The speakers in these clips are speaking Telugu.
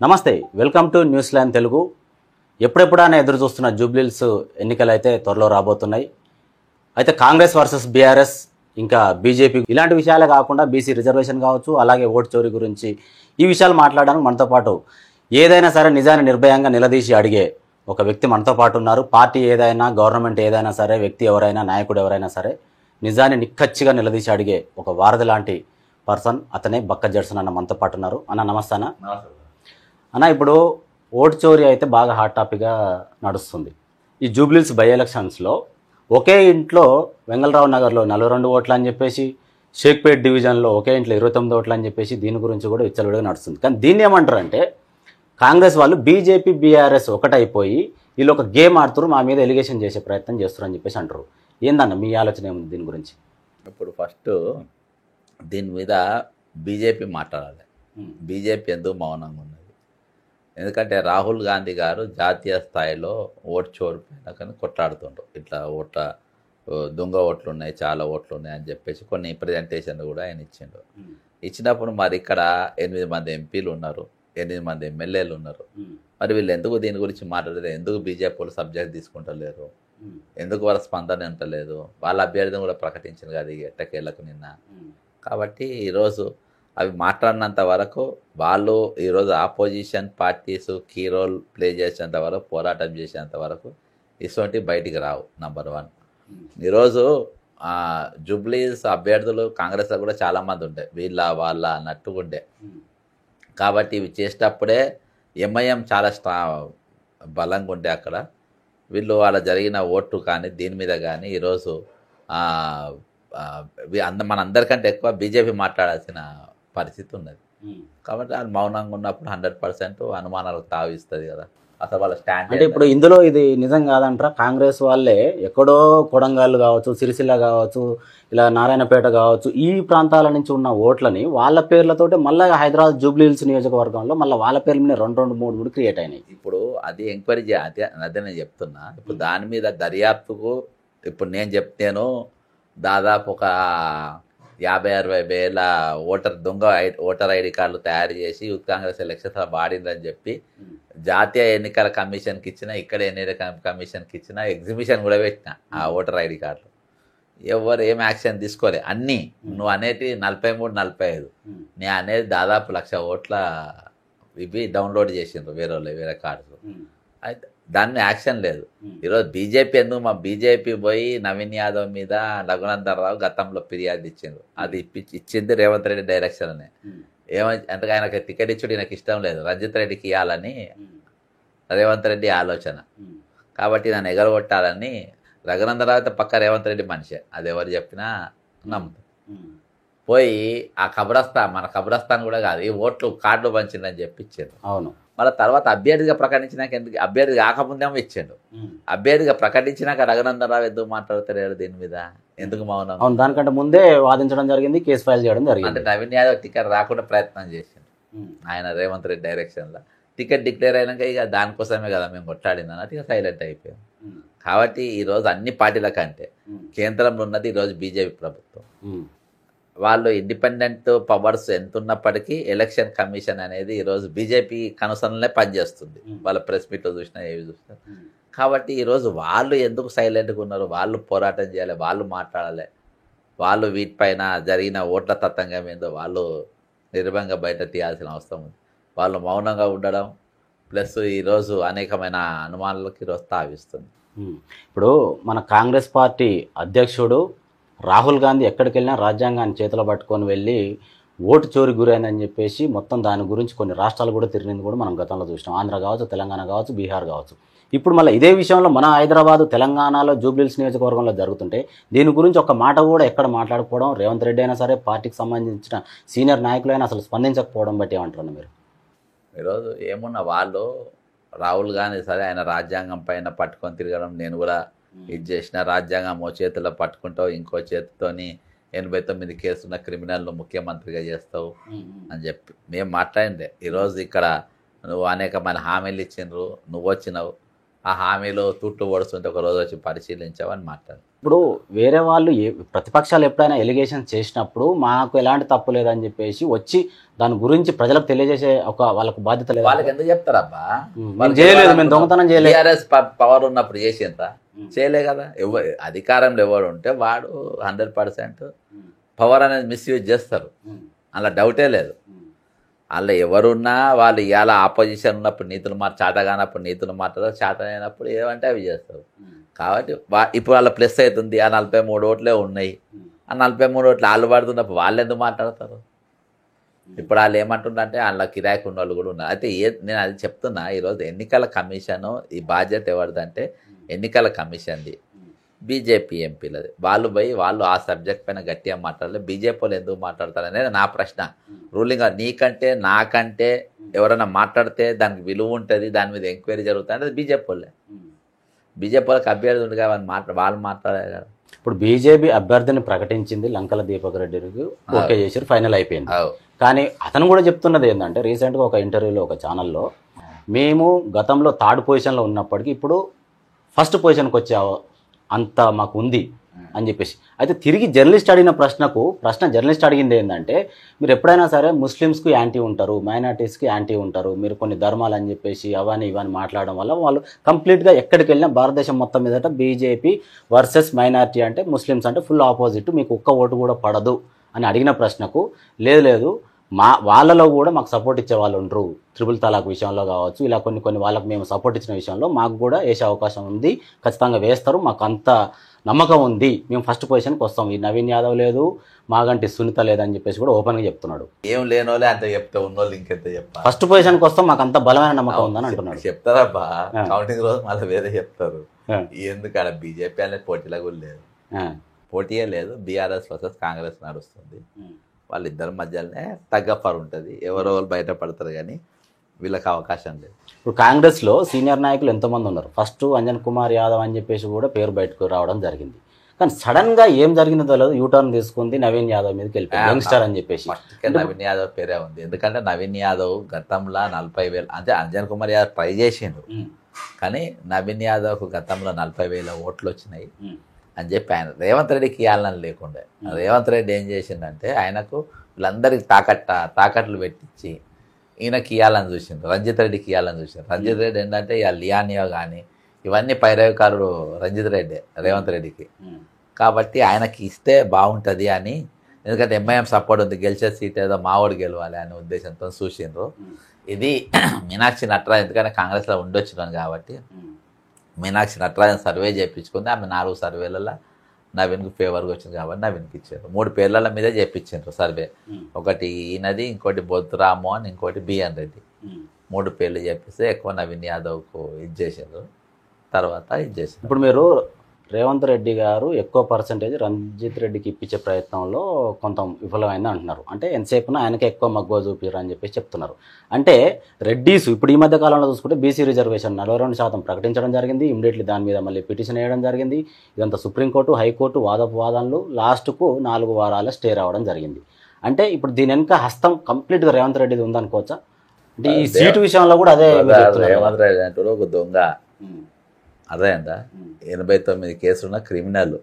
నమస్తే, welcome to news line Telugu. ఎప్పుడెప్పుడైనా ఎదురు చూస్తున్న జూబ్లీహిల్స్ ఎన్నికలు అయితే త్వరలో రాబోతున్నాయి. అయితే కాంగ్రెస్ వర్సెస్ బీఆర్ఎస్ ఇంకా బీజేపీ ఇలాంటి విషయాలే కాకుండా బీసీ రిజర్వేషన్ కావచ్చు, అలాగే ఓటు చోరీ గురించి ఈ విషయాలు మాట్లాడడానికి మనతో పాటు ఏదైనా సరే నిజాన్ని నిర్భయంగా నిలదీసి అడిగే ఒక వ్యక్తి మనతో పాటు ఉన్నారు. పార్టీ ఏదైనా, గవర్నమెంట్ ఏదైనా సరే, వ్యక్తి ఎవరైనా, నాయకుడు ఎవరైనా సరే నిజాన్ని నిక్కచ్చిగా నిలదీసి అడిగే ఒక వారధి లాంటి పర్సన్, అతనే బక్క జడ్సన్ అన్న మనతో పాటు ఉన్నారు. అన్న నమస్తే అన్న. ఇప్పుడు ఓటు చోరీ అయితే బాగా హాట్ టాపిక్గా నడుస్తుంది. ఈ జూబ్లీహిల్స్ బై ఎలక్షన్స్లో ఒకే ఇంట్లో వెంగళరావు నగర్లో 42 ఓట్లు అని చెప్పేసి, షేక్పేట్ డివిజన్లో ఒకే ఇంట్లో 29 ఓట్లు అని చెప్పేసి దీని గురించి కూడా విచ్చలవిడిగా నడుస్తుంది. కానీ దీన్ని ఏమంటారంటే కాంగ్రెస్ వాళ్ళు బీజేపీ బీఆర్ఎస్ ఒకటైపోయి వీళ్ళు ఒక గేమ్ ఆడుతున్నారు, మా మీద ఎలిగేషన్ చేసే ప్రయత్నం చేస్తారు అని చెప్పేసి అంటారు. ఏందన్న మీ ఆలోచన ఏముంది దీని గురించి? ఇప్పుడు ఫస్ట్ దీని మీద బీజేపీ మాట్లాడాలి. బీజేపీ ఎందుకు మౌనంగా ఉన్నది? ఎందుకంటే రాహుల్ గాంధీ గారు జాతీయ స్థాయిలో ఓటు చోరు పైన కానీ కొట్లాడుతుండ్రు. ఇట్లా దొంగ ఓట్లు ఉన్నాయి, చాలా ఓట్లు ఉన్నాయి అని చెప్పేసి కొన్ని ప్రజెంటేషన్లు కూడా ఆయన ఇచ్చినప్పుడు మరి ఇక్కడ 8 మంది ఎంపీలు ఉన్నారు, 8 మంది ఎమ్మెల్యేలు ఉన్నారు. మరి వీళ్ళు ఎందుకు దీని గురించి మాట్లాడలేదు? ఎందుకు బీజేపీ వాళ్ళు సబ్జెక్ట్ తీసుకుంటలేరు? ఎందుకు వాళ్ళ స్పందన ఉంటలేదు? వాళ్ళ అభ్యర్థిని కూడా ప్రకటించింది కదా ఎట్టకేళ్లకు నిన్న. కాబట్టి ఈరోజు అవి మాట్లాడినంత వరకు వాళ్ళు ఈరోజు opposition parties key role play చేసేంత వరకు, పోరాటం చేసేంత వరకు ఇటువంటి బయటికి రావు. నంబర్ 1. ఈరోజు జూబ్లీహిల్స్ అభ్యర్థులు కాంగ్రెస్లో కూడా చాలామంది ఉండే, వీళ్ళ వాళ్ళ అన్నట్టుగా ఉండే. కాబట్టి ఇవి చేసేటప్పుడే ఎంఐఎం చాలా బలంగా ఉండే అక్కడ. వీళ్ళు వాళ్ళ జరిగిన ఓటు కానీ దీని మీద కానీ ఈరోజు మనందరికంటే ఎక్కువ బీజేపీ మాట్లాడాల్సిన పరిస్థితి ఉన్నది. కాబట్టి వాళ్ళు మౌనంగా ఉన్నప్పుడు 100% అనుమానాలకు తావిస్తుంది కదా అసలు వాళ్ళ స్టాండ్. అంటే ఇప్పుడు ఇందులో ఇది నిజం కాదంటారా? కాంగ్రెస్ వాళ్ళే ఎక్కడో కొడంగల్ కావచ్చు, సిరిసిల్ల కావచ్చు, ఇలా నారాయణపేట కావచ్చు, ఈ ప్రాంతాల నుంచి ఉన్న ఓట్లని వాళ్ళ పేర్లతోటి మళ్ళీ హైదరాబాద్ జూబ్లీహిల్స్ నియోజకవర్గంలో మళ్ళీ వాళ్ళ పేర్ల మీద 2, 3 క్రియేట్ అయినాయి. ఇప్పుడు అది ఎంక్వైరీ అదే నేను చెప్తున్నా. ఇప్పుడు దాని మీద దర్యాప్తుకు ఇప్పుడు నేను చెప్తేను దాదాపు ఒక 50-60 వేల దొంగ ఓటర్ ఐడి కార్డులు తయారు చేసి యూత్ కాంగ్రెస్ ఎలక్షన్స్ వాడిందని చెప్పి జాతీయ ఎన్నికల కమిషన్కి ఇచ్చిన, ఇక్కడ ఎన్నికల కమిషన్కి ఇచ్చిన, ఎగ్జిబిషన్ కూడా పెట్టిన ఆ ఓటర్ ఐడి కార్డులు. ఎవరు ఏం యాక్షన్ తీసుకోలే. అన్నీ నువ్వు అనేది 43, 45, నేను అనేది దాదాపు 1,00,000 ఓట్ల ఇవి డౌన్లోడ్ చేసిండ్రు వేరే కార్డ్స్. అయితే దాని యాక్షన్ లేదు. ఈరోజు బీజేపీ ఎందుకు బీజేపీ పోయి నవీన్ యాదవ్ మీద రఘునందన్ రావు గతంలో ఫిర్యాదు ఇచ్చిండ్రు. అది ఇచ్చింది రేవంత్ రెడ్డి డైరెక్షన్నే. అంటే ఆయనకి టికెట్ ఇచ్చుడు నాకు ఇష్టం లేదు, రంజిత్ రెడ్డికి ఇవ్వాలని రేవంత్ రెడ్డి ఆలోచన. కాబట్టి నన్ను ఎగరగొట్టాలని రఘునందన్ రావు అయితే పక్క రేవంత్ రెడ్డి మనిషే, అది ఎవరు చెప్పినా నమ్ముతారు. పోయి ఆ మన కబ్రస్థాన్ కూడా కాదు, ఈ ఓట్లు కార్డులు పంచిందని చెప్పి ఇచ్చారు. అవును. మళ్ళీ తర్వాత అభ్యర్థిగా ప్రకటించినాక ఎందుకు అభ్యర్థి కాకముందేమో ఇచ్చాడు, అభ్యర్థిగా ప్రకటించినాక రఘునందన్ రావు ఎందుకు మాట్లాడతారు దీని మీద? ఎందుకు మౌనం? అవును, దానికంటే ముందే వాదించడం జరిగింది, కేసు ఫైల్ చేయడం జరిగింది. అంటే నవీన్ యాదవ్ టికెట్ రాకుండా ప్రయత్నం చేసిండు ఆయన రేవంత్ రెడ్డి డైరెక్షన్లో. టికెట్ డిక్లేర్ అయినాక ఇక దానికోసమే కదా మేము కొట్లాడింది అన్నట్టు ఇక సైలెంట్ అయిపోయాం. కాబట్టి ఈరోజు అన్ని పార్టీల కంటే కేంద్రంలో ఉన్నది ఈరోజు బీజేపీ ప్రభుత్వం. వాళ్ళు ఇండిపెండెంట్ పవర్స్ ఎంత ఉన్నప్పటికీ ఎలక్షన్ కమిషన్ అనేది ఈరోజు బీజేపీ కనుసనలే పనిచేస్తుంది. వాళ్ళ ప్రెస్ మీట్లో చూసినా ఏవి చూసినా. కాబట్టి ఈరోజు వాళ్ళు ఎందుకు సైలెంట్గా ఉన్నారు? వాళ్ళు పోరాటం చేయాలి, వాళ్ళు మాట్లాడాలి, వాళ్ళు వీటిపైన జరిగిన ఓట్ల తతంగం ఏందో వాళ్ళు నిర్భయంగా బయట తీయాల్సిన అవసరం ఉంది. వాళ్ళు మౌనంగా ఉండడం ప్లస్ ఈరోజు అనేకమైన అనుమానాలకు ఈరోజు తావిస్తుంది. ఇప్పుడు మన కాంగ్రెస్ పార్టీ అధ్యక్షుడు రాహుల్ గాంధీ ఎక్కడికి వెళ్ళినా రాజ్యాంగాన్ని చేతిలో పట్టుకొని వెళ్ళి ఓటు చోరీ గురైందని చెప్పేసి మొత్తం దాని గురించి కొన్ని రాష్ట్రాలు కూడా తిరిగింది కూడా మనం గతంలో చూసినాం. ఆంధ్ర కావచ్చు, తెలంగాణ కావచ్చు, బీహార్ కావచ్చు. ఇప్పుడు మళ్ళీ ఇదే విషయంలో మన హైదరాబాదు, తెలంగాణలో జూబ్లీహిల్స్ నియోజకవర్గంలో జరుగుతుంటే దీని గురించి ఒక మాట కూడా ఎక్కడ మాట్లాడకపోవడం, రేవంత్ రెడ్డి అయినా సరే పార్టీకి సంబంధించిన సీనియర్ నాయకులైనా అసలు స్పందించకపోవడం బట్టి ఏమంటారు మీరు? ఈరోజు ఏమున్నా వాళ్ళు రాహుల్ గాంధీ సరే ఆయన రాజ్యాంగం పైన పట్టుకొని తిరగడం, నేను కూడా ఇది చేసిన రాజ్యాంగం ఓ చేతిలో పట్టుకుంటావు, ఇంకో చేతితోని 89 కేసున్న క్రిమినల్ను ముఖ్యమంత్రిగా చేస్తావు అని చెప్పి మేము మాట్లాడిందే. ఈరోజు ఇక్కడ నువ్వు అనేకమైన హామీలు ఇచ్చిండ్రు, నువ్వు వచ్చినావు, ఆ హామీలు తుట్టు పొడుస్తుంటే ఒక రోజు వచ్చి పరిశీలించావని మాట్లాడు. ఇప్పుడు వేరే వాళ్ళు ప్రతిపక్షాలు ఎప్పుడైనా ఎలిగేషన్ చేసినప్పుడు మాకు ఎలాంటి తప్పు లేదని చెప్పేసి వచ్చి దాని గురించి ప్రజలకు తెలియజేసే వాళ్ళకు బాధ్యత లేదు. వాళ్ళకి ఎందుకు చెప్తారబ్బా? వాళ్ళు చేయలేదు, మేము దొంగతనం చేయలేదు. టీఆర్ఎస్ పవర్ ఉన్నప్పుడు చేసేంత చేయలే కదా. అధికారంలో ఎవరు ఉంటే వాడు 100% పవర్ అనేది మిస్యూజ్ చేస్తారు, అలా డౌటే లేదు. అలా ఎవరున్నా వాళ్ళు ఇవాళ ఆపోజిషన్ ఉన్నప్పుడు నీతులు చాట కానప్పుడు నీతులు మాట్లాడతారు, చాట అయినప్పుడు ఏమంటే అవి చేస్తారు. కాబట్టి ఇప్పుడు వాళ్ళ ప్లస్ అవుతుంది, ఆ 43 ఓట్లే ఉన్నాయి, ఆ 43 ఓట్లు వాళ్ళు పడుతున్నప్పుడు వాళ్ళు ఎందుకు మాట్లాడతారు? ఇప్పుడు వాళ్ళు ఏమంటుందంటే వాళ్ళ కిరాయికి ఉన్న వాళ్ళు కూడా ఉన్నారు. అయితే నేను అది చెప్తున్నా, ఈరోజు ఎన్నికల కమిషను ఈ బాధ్యత ఎవరిదంటే ఎన్నికల కమిషన్ది, బీజేపీ ఎంపీలది. వాళ్ళు ఆ సబ్జెక్ట్ పైన గట్టిగా మాట్లాడలేదు. బీజేపీ వాళ్ళు ఎందుకు మాట్లాడతారు అనేది నా ప్రశ్న. రూలింగ్ నీకంటే నాకంటే ఎవరైనా మాట్లాడితే దానికి విలువ ఉంటుంది, దాని మీద ఎంక్వైరీ జరుగుతుంది అంటే బీజేపీ వాళ్ళే. బీజేపీ వాళ్ళకి అభ్యర్థి ఉంది కాబట్టి వాళ్ళు మాట్లాడారు కదా. ఇప్పుడు బీజేపీ అభ్యర్థిని ప్రకటించింది లంకల దీపక్ రెడ్డికి, ఓకే చేశారు, ఫైనల్ అయిపోయింది. కానీ అతను కూడా చెప్తున్నది ఏంటంటే రీసెంట్గా ఒక ఇంటర్వ్యూలో ఒక ఛానల్లో, మేము గతంలో 3rd పొజిషన్లో ఉన్నప్పటికీ ఇప్పుడు 1st పొజిషన్కి వచ్చే అంత మాకు ఉంది అని చెప్పేసి. అయితే తిరిగి జర్నలిస్ట్ అడిగిన ప్రశ్న జర్నలిస్ట్ అడిగింది ఏంటంటే, మీరు ఎప్పుడైనా సరే ముస్లిమ్స్కి యాంటీ ఉంటారు, మైనార్టీస్కి యాంటీ ఉంటారు, మీరు కొన్ని ధర్మాలు అని చెప్పేసి అవన్నీ ఇవన్నీ మాట్లాడడం వల్ల వాళ్ళు కంప్లీట్గా ఎక్కడికి వెళ్ళినా భారతదేశం మొత్తం మీదట బీజేపీ వర్సెస్ మైనార్టీ అంటే ముస్లిమ్స్ అంటే ఫుల్ ఆపోజిట్, మీకు ఒక్క ఓటు కూడా పడదు అని అడిగిన ప్రశ్నకు లేదు వాళ్ళలో కూడా మాకు సపోర్ట్ ఇచ్చే వాళ్ళు ఉండరు, 3 తలాక్ విషయంలో కావచ్చు, ఇలా కొన్ని వాళ్ళకి మేము సపోర్ట్ ఇచ్చిన విషయంలో మాకు కూడా వేసే అవకాశం ఉంది, ఖచ్చితంగా వేస్తారు, మాకు అంత నమ్మకం ఉంది, మేము 1st పొజిషన్కి వస్తాం, ఈ నవీన్ యాదవ్ లేదు, మాగంటి సునీత లేదని చెప్పేసి కూడా ఓపెన్గా చెప్తున్నాడు. ఏం లేనోలే అంత చెప్తే ఉన్నోళ్ళు ఇంకెంత చెప్పాలి. 1st పొజిషన్కి వస్తాం, మాకు అంత బలమైన నమ్మకం ఉందని అంటున్నాడు. చెప్తారబ్బా, కౌంటింగ్ రోజు మళ్ళీ వేరే చెప్తారు. ఎందుకు అక్కడ బీజేపీ అనేది పోటీలో కూడా లేదు, పోటీయే లేదు. బీఆర్ఎస్ వర్సెస్ కాంగ్రెస్ నడుస్తుంది, వాళ్ళిద్దరి మధ్యలోనే తగ్గఫర్ ఉంటుంది, ఎవరో బయటపడతారు కానీ వీళ్ళకి అవకాశం లేదు. ఇప్పుడు కాంగ్రెస్లో సీనియర్ నాయకులు ఎంతోమంది ఉన్నారు. ఫస్ట్ అంజన్ కుమార్ యాదవ్ అని చెప్పేసి కూడా పేరు బయటకు రావడం జరిగింది. కానీ సడన్గా ఏం జరిగిందో తెలియదు, యూటర్న్ తీసుకుంది, నవీన్ యాదవ్ మీదకి వెళ్ళిపోయింది, యంగ్స్టర్ అని చెప్పేసి. నవీన్ యాదవ్ పేరే ఉంది, ఎందుకంటే నవీన్ యాదవ్ గతంలో 40,000 అంటే అంజన్ కుమార్ యాదవ్ ట్రై చేసిండు, కానీ నవీన్ యాదవ్కు గతంలో 40,000 ఓట్లు వచ్చినాయి అని చెప్పి ఆయన రేవంత్ రెడ్డికి ఇవ్వాలని లేకుండే. రేవంత్ రెడ్డి ఏం చేసిండంటే ఆయనకు వీళ్ళందరికీ తాకట్లు పెట్టించి ఈయనకి ఇవ్వాలని చూసిండు, రంజిత్ రెడ్డికి ఇవ్వాలని చూసిండు. రంజిత్ రెడ్డి ఏంటంటే ఇక లియానియో కానీ ఇవన్నీ పైరవికారుడు రంజిత్ రెడ్డి రేవంత్ రెడ్డికి, కాబట్టి ఆయనకి ఇస్తే బాగుంటుంది అని, ఎందుకంటే ఎంఐఎం సపోర్ట్ ఉంది, గెలిచే సీట్ ఏదో మావోడు గెలవాలి అనే ఉద్దేశంతో చూసిండ్రు. ఇది మీనాక్షి నటరాజన్ ఎందుకంటే కాంగ్రెస్లో ఉండొచ్చినాను కాబట్టి మీనాక్షి నటరాజన్ సర్వే చేయించుకుంది, ఆమె 4 సర్వేలలో నవీన్కు ఫేవర్గా వచ్చింది కాబట్టి నవీన్కి ఇచ్చారు. 3 పేర్ల మీదే చేయించారు సర్వే, ఒకటి ఈయనది, ఇంకోటి బొద్దురాము అని, ఇంకోటి బిఎన్ రెడ్డి, 3 పేర్లు చెప్పిస్తే ఎక్కువ నవీన్ యాదవ్కు ఇది చేశారు, తర్వాత ఇది చేశారు. ఇప్పుడు మీరు రేవంత్ రెడ్డి గారు ఎక్కువ పర్సంటేజ్ రంజిత్ రెడ్డికి ఇప్పించే ప్రయత్నంలో కొంత విఫలమైంది అంటున్నారు. అంటే ఎంతసేపున ఆయనకే ఎక్కువ మక్కువ చూపిరు అని చెప్పేసి చెప్తున్నారు. అంటే రెడ్డీస్ ఇప్పుడు ఈ మధ్య కాలంలో చూసుకుంటే బీసీ రిజర్వేషన్ 42% ప్రకటించడం జరిగింది, ఇమ్మీడియట్లీ దాని మీద మళ్ళీ పిటిషన్ వేయడం జరిగింది. ఇదంతా సుప్రీంకోర్టు, హైకోర్టు వాదనలు, లాస్ట్కు 4 వారాల స్టే రావడం జరిగింది. అంటే ఇప్పుడు దీని వెనుక హస్తం కంప్లీట్గా రేవంత్ రెడ్డిది ఉందనుకోవచ్చా? అంటే ఈ సీటు విషయంలో కూడా అదే. రేవంత్ రెడ్డి అంటే ఒక దొంగ, అర్థమైందా? 89 కేసులున్న క్రిమినల్.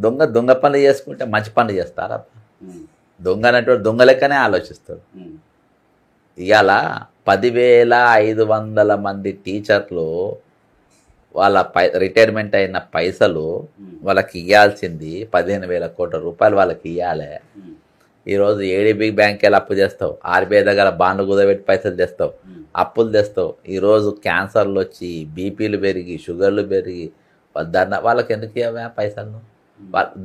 దొంగ పనులు చేసుకుంటే మంచి పనులు చేస్తారా? దొంగ అనేటువంటి దొంగ లెక్కనే ఆలోచిస్తాడు. ఇవాళ 10,500 మంది టీచర్లు వాళ్ళ రిటైర్మెంట్ అయిన పైసలు వాళ్ళకి ఇవ్వాల్సింది 15,000 కోట్ల రూపాయలు వాళ్ళకి ఇవ్వాలి. ఈరోజు ఏడీబీ బ్యాంక్ వెళ్ళి అప్పు చేస్తావు, ఆర్బీఐ దగ్గర బాండ్లు కుదబెట్టి పైసలు తెస్తావు, అప్పులు తెస్తావు. ఈరోజు క్యాన్సర్లు వచ్చి బీపీలు పెరిగి షుగర్లు పెరిగి వాళ్ళకి ఎందుకు ఇవ్వా పైసలు?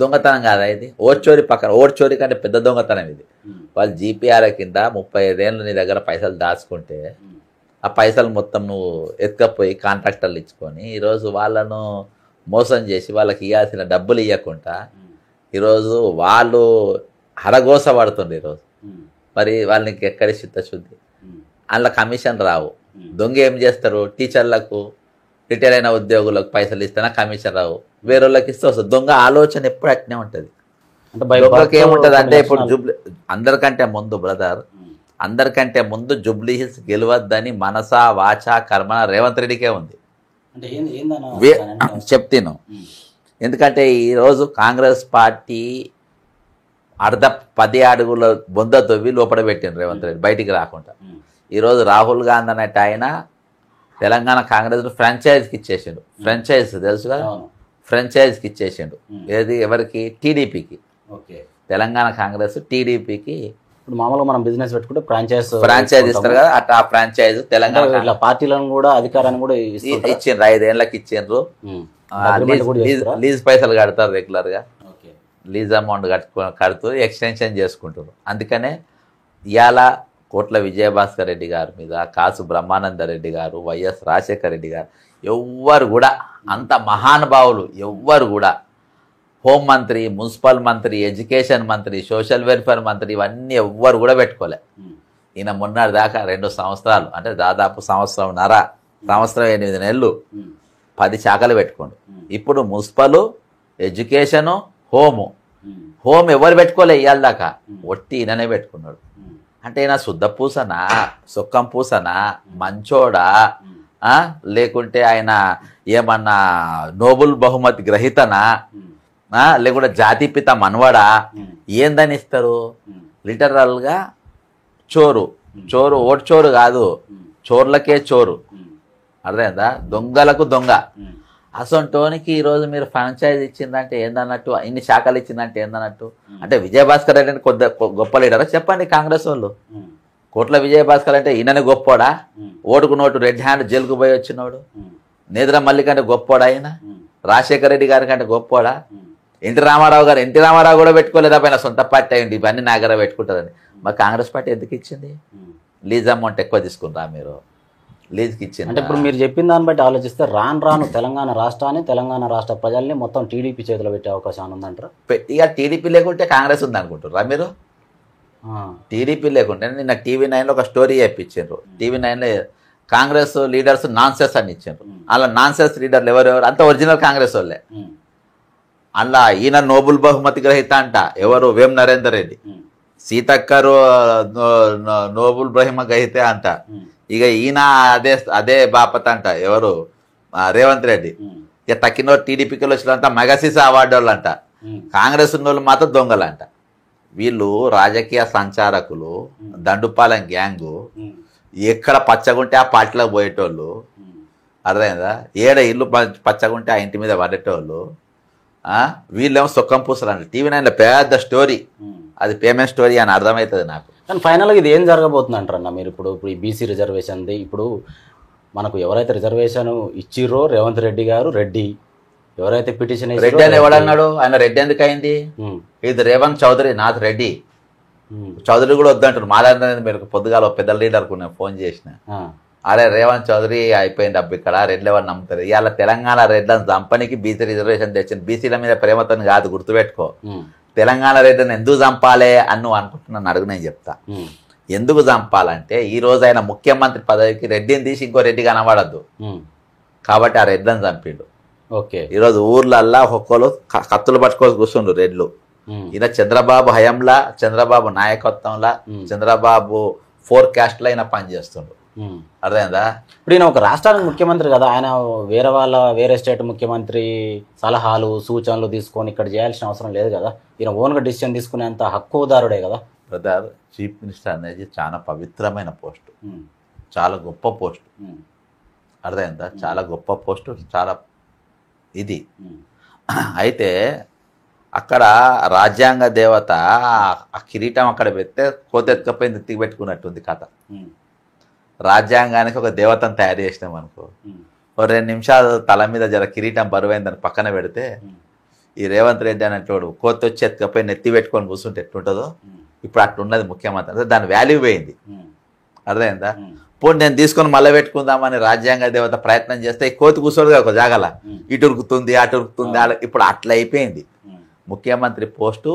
దొంగతనం కాదా ఇది? ఓట్చోరీ కంటే పెద్ద దొంగతనం ఇది. వాళ్ళు జీపీఆర్ కింద 35 ఏళ్ళు నీ దగ్గర పైసలు దాచుకుంటే ఆ పైసలు మొత్తం నువ్వు ఎత్తుకపోయి కాంట్రాక్టర్లు ఇచ్చుకొని ఈరోజు వాళ్ళను మోసం చేసి వాళ్ళకి ఇవ్వాల్సిన డబ్బులు ఇవ్వకుండా ఈరోజు వాళ్ళు హరగోస పడుతుంది. ఈరోజు మరి వాళ్ళకి ఎక్కడి చిత్తశుద్ధి? అందులో కమిషన్ రావు. దొంగ ఏం చేస్తారు? టీచర్లకు, రిటైర్ అయిన ఉద్యోగులకు పైసలు ఇస్తేనే కమిషన్ రావు, వేరే వాళ్ళకి ఇస్తే వస్తుంది. దొంగ ఆలోచన ఎప్పుడు అట్నే ఉంటుంది. దొంగకి ఏముంటుంది అంటే ఇప్పుడు అందరికంటే ముందు అందరికంటే ముందు జూబ్లీ హిల్స్ గెలవద్దని మనసా వాచా కర్మ రేవంత్ రెడ్డికే ఉంది. చెప్తాను. ఎందుకంటే ఈరోజు కాంగ్రెస్ పార్టీ 10 అడుగుల బొంద తవ్వి లోపల పెట్టిండ్రు రేవంత్ రెడ్డి బయటికి రాకుండా. ఈరోజు రాహుల్ గాంధీ అన్నట్టు ఆయన తెలంగాణ కాంగ్రెస్ ఫ్రాంచైజ్కి ఇచ్చేసిండు. ఫ్రాంచైజ్ తెలుసు కదా, ఫ్రాంచైజ్కి ఇచ్చేసిండు. ఏది ఎవరికి? టీడీపీకి. తెలంగాణ కాంగ్రెస్ టీడీపీకి ఇప్పుడు మామూలుగా మనం బిజినెస్ పెట్టుకుంటే ఫ్రాంచైజ్ ఇస్తారు కదా, అట్లా ఆ ఫ్రాంచైజ్ తెలంగాణ పార్టీలను కూడా అధికారాన్ని కూడా ఇచ్చిండ్రు. 5 ఏళ్ళకి ఇచ్చిండ్రు. లీజ్ పైసలు కడతారు రెగ్యులర్గా, లీజ్ అమౌంట్ కడుతూ ఎక్స్టెన్షన్ చేసుకుంటారు. అందుకనే ఇవాళ కోట్ల విజయభాస్కర్ రెడ్డి గారి మీద, కాసు బ్రహ్మానందరెడ్డి గారు, వైఎస్ రాజశేఖర రెడ్డి గారు ఎవ్వరు కూడా అంత మహానుభావులు ఎవ్వరు కూడా హోంమంత్రి, మున్సిపల్ మంత్రి, ఎడ్యుకేషన్ మంత్రి, సోషల్ వెల్ఫేర్ మంత్రి ఇవన్నీ ఎవ్వరు కూడా పెట్టుకోలే. ఈయన మొన్నటి దాకా 2 సంవత్సరాలు అంటే దాదాపు సంవత్సరం 8 నెలలు 10 శాఖలు పెట్టుకోండు. ఇప్పుడు మున్సిపల్, ఎడ్యుకేషను, హోమ్ ఎవరు పెట్టుకోలే ఇవాళ దాకా, ఒట్టి ఈయననే పెట్టుకున్నాడు. అంటే ఈయన శుద్ధ పూసనా, సుక్కం పూసనా, మంచోడా, లేకుంటే ఆయన ఏమన్నా నోబెల్ బహుమతి గ్రహీతనా, లేకుంటే జాతిపిత మనవడా, ఏందని ఇస్తారు? లిటరల్గా చోరు. ఓటు చోరు కాదు, చోర్లకే చోరు. అర్థమైందా? దొంగలకు దొంగ. అసొంటోనికి ఈరోజు మీరు ఫ్రాంచైజ్ ఇచ్చిందంటే ఏందన్నట్టు, ఇన్ని శాఖలు ఇచ్చిందంటే ఏందన్నట్టు. అంటే విజయభాస్కర్ రెడ్డి అంటే గొప్ప లీడరా చెప్పండి కాంగ్రెస్ వాళ్ళు? కోట్ల విజయభాస్కర్ అంటే ఈయననే గొప్పోడా? ఓటుకు నోటు రెడ్ హ్యాండ్ జైలుకు పోయి వచ్చినోడు. నేదుర మల్లి కంటే గొప్పోడా ఆయన? రాజశేఖర రెడ్డి గారి కంటే గొప్పోడా? ఎన్టీ రామారావు కూడా పెట్టుకోలేదా పైన సొంత పార్టీ అయ్యింది, ఇవన్నీ నాగర పెట్టుకుంటారని. మరి కాంగ్రెస్ పార్టీ ఎందుకు ఇచ్చింది? లీజ్ అమౌంట్ ఎక్కువ తీసుకుంటా మీరు, లీజ్కి ఇచ్చింది. అంటే ఇప్పుడు మీరు చెప్పిన దాన్ని బట్టి ఆలోచిస్తే రాను తెలంగాణ రాష్ట్రాన్ని, తెలంగాణ రాష్ట్ర ప్రజల్ని మొత్తం టీడీపీ చేతిలో పెట్టే అవకాశం ఉందంటారా? ఇక టీడీపీ లేకుంటే కాంగ్రెస్ ఉంది అనుకుంటారా మీరు? టీడీపీ లేకుంటే నిన్న TV9లో ఒక స్టోరీ చెప్పించారు. TV9లో కాంగ్రెస్ లీడర్స్ నాన్సెన్స్ అని ఇచ్చారు. అలా నాన్సెన్స్ లీడర్లు ఎవరెవరు? అంత ఒరిజినల్ కాంగ్రెస్ వాళ్ళే. అలా ఈయన నోబెల్ బహుమతి గ్రహీత అంట, ఎవరు? వేం నరేందర్ రెడ్డి. సీతక్కరు నోబెల్ బహుమతి గ్రహీత అంట. ఇక ఈయన అదే బాపత అంట, ఎవరు? రేవంత్ రెడ్డి. ఇక తక్కిన టీడీపీకి వచ్చినంత మెగాసిస్ అవార్డు వాళ్ళు అంట. కాంగ్రెస్ ఉన్న వాళ్ళు మాత్రం దొంగలంట. వీళ్ళు రాజకీయ సంచారకులు, దండుపాలెం గ్యాంగు. ఎక్కడ పచ్చగుంటే ఆ పార్టీలోకి పోయేటోళ్ళు. అర్థమైందా? ఏడ ఇల్లు పచ్చగుంటే ఆ ఇంటి మీద పడేటోళ్ళు. వీళ్ళేమో సుఖం పూసలు అంట. TV9లో పెద్ద స్టోరీ, అది పేమెంట్ స్టోరీ అని అర్థమవుతుంది నాకు. కానీ ఫైనల్గా ఇది ఏం జరగబోతుంది అంటారన్న మీరు? ఇప్పుడు ఈ బీసీ రిజర్వేషన్ది ఇప్పుడు మనకు ఎవరైతే రిజర్వేషన్ ఇచ్చిర్రో రేవంత్ రెడ్డి గారు, రెడ్డి ఎవరైతే పిటిషన్ రెడ్డి అని ఎవడన్నాడు? ఆయన రెడ్డి ఎందుకు అయింది? ఇది రేవంత్ చౌదరి, నాథ్ రెడ్డి. చౌదరి కూడా వద్దంటారు. మాట్లాడినది మీరు పొద్దుగాల పెద్ద లీడర్కు నేను ఫోన్ చేసిన. అరే రేవంత్ చౌదరి అయిపోయింది డబ్బు ఇక్కడ, రెడ్లు ఎవరు నమ్ముతారు? ఇవాళ తెలంగాణ రెడ్లను చంపనికి బీసీ రిజర్వేషన్ తెచ్చింది. బీసీల మీద ప్రేమతో కాదు, గుర్తుపెట్టుకో. తెలంగాణ రెడ్డిని ఎందుకు చంపాలి అని నువ్వు అనుకుంటున్నాను అడుగు, నేను చెప్తా. ఎందుకు చంపాలంటే ఈ రోజు ఆయన ముఖ్యమంత్రి పదవికి రెడ్డిని తీసి ఇంకో రెడ్డి కనబడద్దు కాబట్టి ఆ రెడ్లను చంపిండు. ఈరోజు ఊర్లల్లా ఒక్కొక్కరు కత్తులు పట్టుకొని కూర్చుండ్రు రెడ్లు. ఈయన చంద్రబాబు హయంలా, చంద్రబాబు నాయకత్వంలా, చంద్రబాబు ఫోర్కాస్ట్ లో ఆయన పనిచేస్తుండ్రు. అర్థమైందా? ఇప్పుడు ఈయన ఒక రాష్ట్రానికి ముఖ్యమంత్రి కదా, ఆయన వేరే స్టేట్ ముఖ్యమంత్రి సలహాలు సూచనలు తీసుకొని ఇక్కడ చేయాల్సిన అవసరం లేదు కదా. ఈయన ఓన్గా డిసిషన్ తీసుకునేంత హక్కుదారుడే కదా. బ్రదర్, చీఫ్ మినిస్టర్ అనేది చాలా పవిత్రమైన పోస్టు, చాలా గొప్ప పోస్టు. అర్థమైందా? చాలా గొప్ప పోస్టు, చాలా ఇది. అయితే అక్కడ రాజ్యాంగ దేవత ఆ కిరీటం అక్కడ పెడితే కోతెత్తుకపోయి నెత్తికి పెట్టుకున్నట్టుంది కథ. రాజ్యాంగానికి ఒక దేవతను తయారు చేసినాం అనుకో, ఒక 2 నిమిషాలు తల మీద జర కిరీటం బరువైందని పక్కన పెడితే ఈ రేవంత్ రెడ్డి అనేటోడు కోత వచ్చి ఎత్తుకపోయి నెత్తి పెట్టుకొని కూర్చుంటే ఎట్లుంటుందో ఇప్పుడు అట్లున్నది ముఖ్యమంత్రి. అంటే దాని వాల్యూ పోయింది. అర్థమైందా? పోనీ నేను తీసుకొని మళ్ళీ పెట్టుకుందామని రాజ్యాంగ దేవత ప్రయత్నం చేస్తే ఈ కోతి కూర్చోడు ఒక జాగల, ఇటు ఉరుకుతుంది అటు ఉరుకుతుంది. ఇప్పుడు అట్లా అయిపోయింది. ముఖ్యమంత్రి post,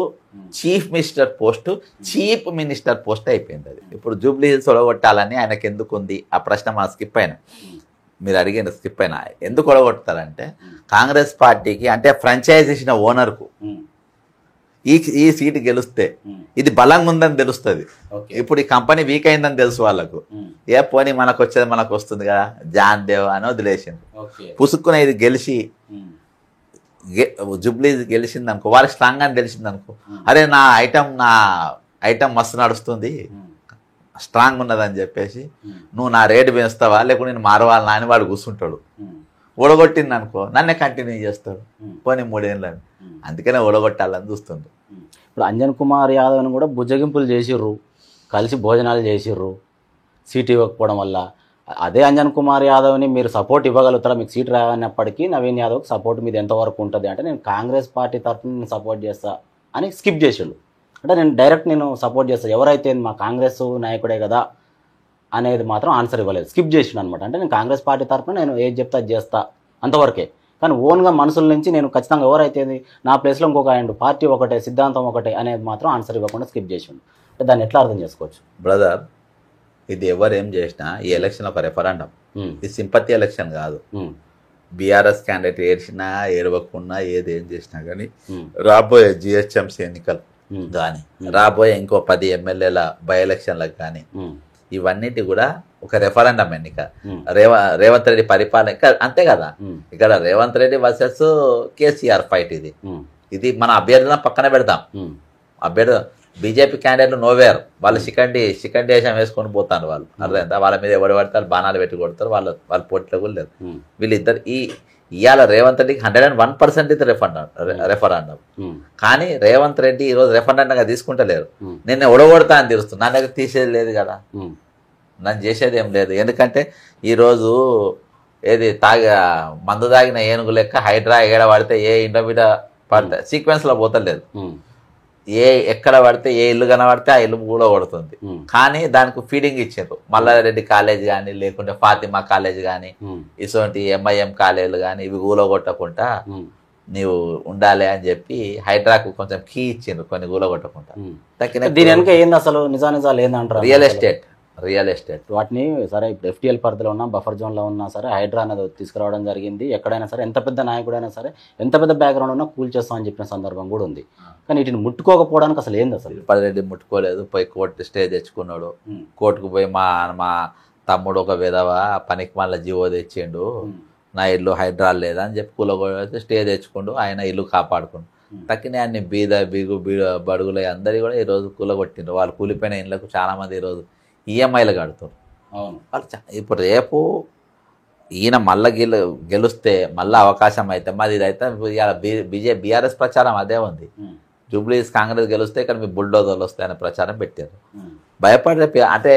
chief minister post, chief minister post అయిపోయింది. అది ఇప్పుడు జూబ్లీ హిల్స్ ఒడగొట్టాలని ఆయనకు ఎందుకు ఉంది ఆ ప్రశ్న మనం స్కిప్ అయినా, మీరు అడిగిన స్కిప్ అయినా. ఎందుకు ఒడగొడతారంటే కాంగ్రెస్ పార్టీకి అంటే ఫ్రాంచైజ్ ఇచ్చిన ఓనర్కు ఈ సీటు గెలిస్తే ఇది బలంగా ఉందని తెలుస్తుంది. ఇప్పుడు ఈ కంపెనీ వీక్ అయిందని తెలుసు వాళ్ళకు. ఏ పోనీ మనకు వచ్చేది మనకు వస్తుంది కదా జాన్ దేవ్ అని వదిలేసింది. పుసుక్కున ఇది గెలిచి జూబ్లీ గెలిచింది అనుకో, వాళ్ళకి స్ట్రాంగ్ అని తెలిసింది అనుకో, అరే నా ఐటమ్ మస్తు నడుస్తుంది, స్ట్రాంగ్ ఉన్నదని చెప్పేసి నువ్వు నా రేటు పెంచుతావా లేకుంటే నేను మారవాలని అని వాడు కూర్చుంటాడు. ఓడగొట్టింది అనుకో నన్నే కంటిన్యూ చేస్తాడు పోనీ 3 ఏళ్ళని. అందుకనే ఓడగొట్టాలని చూస్తుండ్రు. ఇప్పుడు అంజన్ కుమార్ యాదవ్ని కూడా బుజ్జగింపులు చేసిర్రు, కలిసి భోజనాలు చేసిర్రు సీట్ ఇవ్వకపోవడం వల్ల. అదే అంజన్ కుమార్ యాదవ్ని మీరు సపోర్ట్ ఇవ్వగలుగుతారా? మీకు సీట్ రానప్పటికీ నవీన్ యాదవ్కి సపోర్ట్ మీద ఎంతవరకు ఉంటుంది అంటే, నేను కాంగ్రెస్ పార్టీ తరఫున నేను సపోర్ట్ చేస్తా అని స్కిప్ చేసిండు. అంటే నేను డైరెక్ట్ నేను సపోర్ట్ చేస్తాను, ఎవరైతే మా కాంగ్రెస్ నాయకుడే కదా అనేది మాత్రం ఆన్సర్ ఇవ్వలేదు, స్కిప్ చేసిండు అనమాట. అంటే నేను కాంగ్రెస్ పార్టీ తరఫున నేను ఏది చెప్తా చేస్తా అంతవరకే. కానీ ఓన్గా మనసుల నుంచి నేను ఖచ్చితంగా ఎవరైతే నా ప్లేస్లో ఇంకొక ఆయన పార్టీ ఒకటే సిద్ధాంతం ఒకటే అనేది మాత్రం ఆన్సర్ ఇవ్వకుండా స్కిప్ చేసిండు. అంటే దాన్ని ఎట్లా అర్థం చేసుకోవచ్చు? బ్రదర్, ఇది ఎవరు ఏం చేసినా ఈ ఎలక్షన్ ఒక రెఫరెండం, ఇది సింపతి ఎలక్షన్ కాదు. బీఆర్ఎస్ క్యాండిడేట్ ఏడ్చినా ఏడవకున్నా ఏం చేసినా కానీ రాబోయే జిహెచ్ఎంసీ ఎన్నికలు కానీ రాబోయే ఇంకో 10 ఎమ్మెల్యేల బై ఎలక్షన్లకు కానీ ఇవన్నిటి కూడా ఒక రెఫరెండం ఎన్నిక. రేవంత్ రెడ్డి పరిపాలన అంతే కదా. ఇక్కడ రేవంత్ రెడ్డి వర్సెస్ కేసీఆర్ ఫైట్. ఇది మన అభ్యర్థులను పక్కన పెడతాం. అభ్యర్థి బీజేపీ క్యాండిడేట్లు నోవేర్, వాళ్ళు చికెన్ దేశం వేసుకొని పోతారు. వాళ్ళు అర్థమైందా? వాళ్ళ మీద ఎవడు పడతారు, బాణాలు పెట్టి కొడతారు. వాళ్ళ పోటీలో కూడా లేదు. వీళ్ళిద్దరు ఇవాళ రేవంత్ రెడ్డికి 101% ఇది రెఫరెండం. కానీ రేవంత్ రెడ్డి ఈరోజు రెఫరెండంగా తీసుకుంటలేరు. నేను ఒడగొడతా అని తీరుస్తుంది, నా దగ్గర తీసేది లేదు కదా, నన్ను చేసేది ఏం లేదు. ఎందుకంటే ఈరోజు మందు తాగిన ఏనుగు లెక్క హైడ్రా ఏడ పడితే ఏ ఇండ మీద పడితే సీక్వెన్స్లో పోతలేదు. ఎక్కడ పడితే ఏ ఇల్లు కనబడితే ఆ ఇల్లు కూడా కొడుతుంది. కానీ దానికి ఫీడింగ్ ఇచ్చారు. మల్లారెడ్డి కాలేజ్ కానీ లేకుంటే ఫాతిమా కాలేజ్ కానీ ఇటువంటి ఎంఐఎం కాలేజీలు కానీ ఇవి కూలగొట్టకుండా నీవు ఉండాలి అని చెప్పి హైడ్రాకు కొంచెం కీ ఇచ్చిండ్రు, కొన్ని కూలగొట్టకుండా. దీని వెనక ఏంది అసలు నిజాలు ఏందంటారు? రియల్ ఎస్టేట్ వాటిని సరే ఇప్పుడు FTL పరిధిలో ఉన్నా బఫర్ జోన్లో ఉన్నా సరే హైడ్రా అనేది తీసుకురావడం జరిగింది. ఎక్కడైనా సరే ఎంత పెద్ద నాయకుడైనా సరే ఎంత పెద్ద బ్యాక్గ్రౌండ్ ఉన్నా కూల్ చేస్తామని చెప్పిన సందర్భం కూడా ఉంది. కానీ వీటిని ముట్టుకోకపోవడానికి అసలు ఏంది? అసలు పదిరెడ్డి ముట్టుకోలేదు, పోయి కోర్టు స్టే తెచ్చుకున్నాడు. కోర్టుకు పోయి మా తమ్ముడు ఒక విధవ పనికి మళ్ళీ జీవో తెచ్చిండు, నా ఇల్లు హైడ్రాల్ లేదా అని చెప్పి కూలగొడితే స్టే తెచ్చుకుండు, ఆయన ఇల్లు కాపాడుకుండు. తక్కిన అన్ని బిగు బడుగులు అందరి కూడా ఈరోజు కూలగొట్టిండ్రు. వాళ్ళు కూలిపోయిన ఇళ్ళకు చాలామంది ఈరోజు ఈఎంఐలు కడుతున్నారు. వాళ్ళు ఇప్పుడు రేపు ఈయన మళ్ళీ గెలుస్తే మళ్ళీ అవకాశం అయితే మాది ఇదైతే బీఆర్ఎస్ ప్రచారం అదే ఉంది. జూబ్లీస్ కాంగ్రెస్ గెలిస్తే ఇక్కడ మీ బుల్డోజర్లు వస్తాయనే ప్రచారం పెట్టారు. భయపడే అంటే